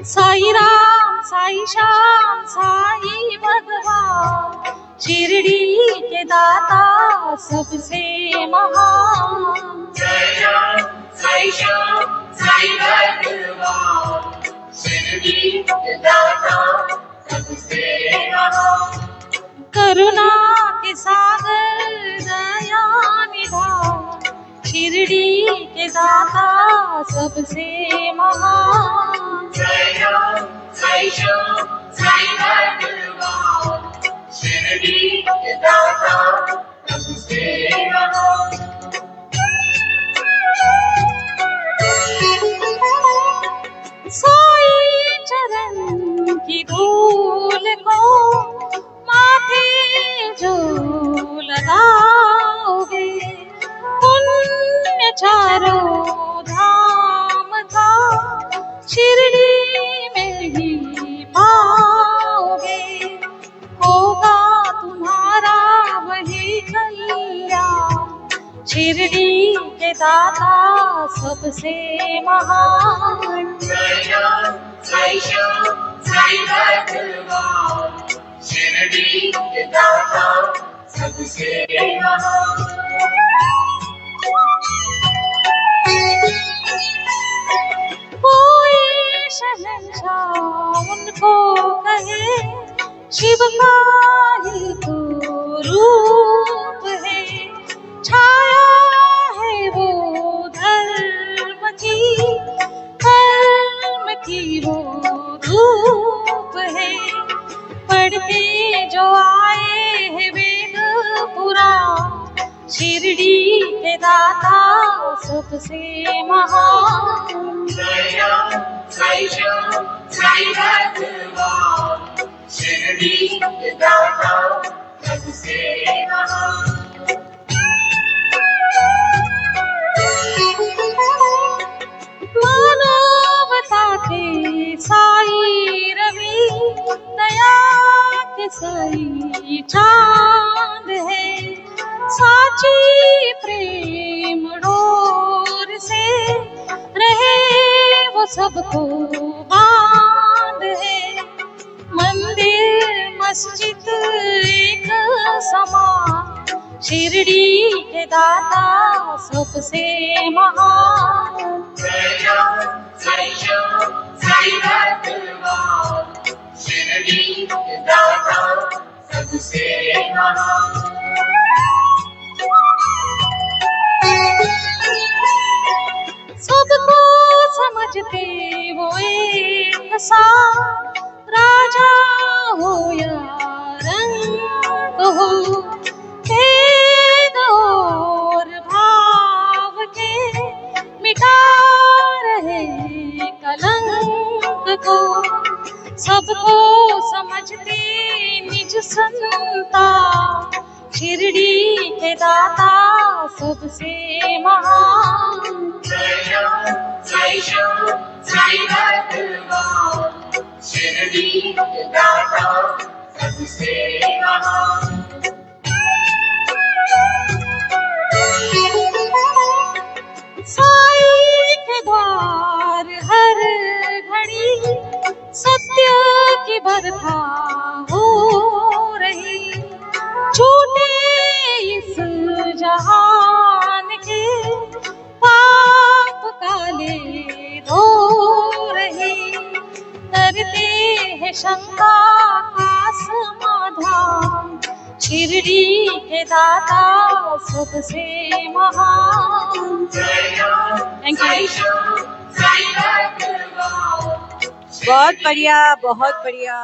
साई राम, साई श्याम, साई भगवान, शिरडी के दाता सबसे महान। जय राम, साई श्याम, साई भगवान, शिरडी के दाता सबसे महान। करुणा के सागर दया निधान, शिरडी के दाता सबसे महान। जय राम, साई श्याम, साई भगवान, शिरडी के दाता सबसे महान। साई चरण की धूल को माथे जो लगाओगे, पुण्य चारों धाम का शिरडी में ही पाओगे। होगा तुम्हारा वही कल्याण, शिरडी के दाता सबसे महान। जय राम, साई श्याम, साई भगवान, शिरडी के दाता सबसे महान। कोई शहंशाह उनको कहे, शिव का ही तो रूप है। छाया है वो धर्म की, कर्म की वो धूप है। पढ़ते जो आए हैं वेद पुराण, शिरडी के दाता सबसे महान। जय राम, साई श्याम, साई भगवान, शिरडी के दाता सबसे महान। मानवता के साई रवि, दया के साई चांद है। साची प्रेम डोर से रहे वो सबको बांध है। मंदिर मस्जिद एक समान, शिरडी के दाता सबसे महान। जय राम, साई श्याम, साई भगवान, शिरडी के दाता सबसे महान। सबको समझते वो एक सा, राजा हो या रंग हो। भेद और भाव के मिटा रहे कलंक को। सबको समझते निज संता, शिरडी के दाता सबसे महान। जय राम, साई श्याम, साई भगवान, शिरडी के दाता सबसे महान। साई के द्वार हर घड़ी सत्य की बरखा हो रही। छूटे इस जहान के पाप काले धो रहे। करते हैं शंका का समाधान, शिरडी के दाता सबसे महान। जय राम, साई श्याम, साई भगवान, बहुत बढ़िया, बहुत बढ़िया।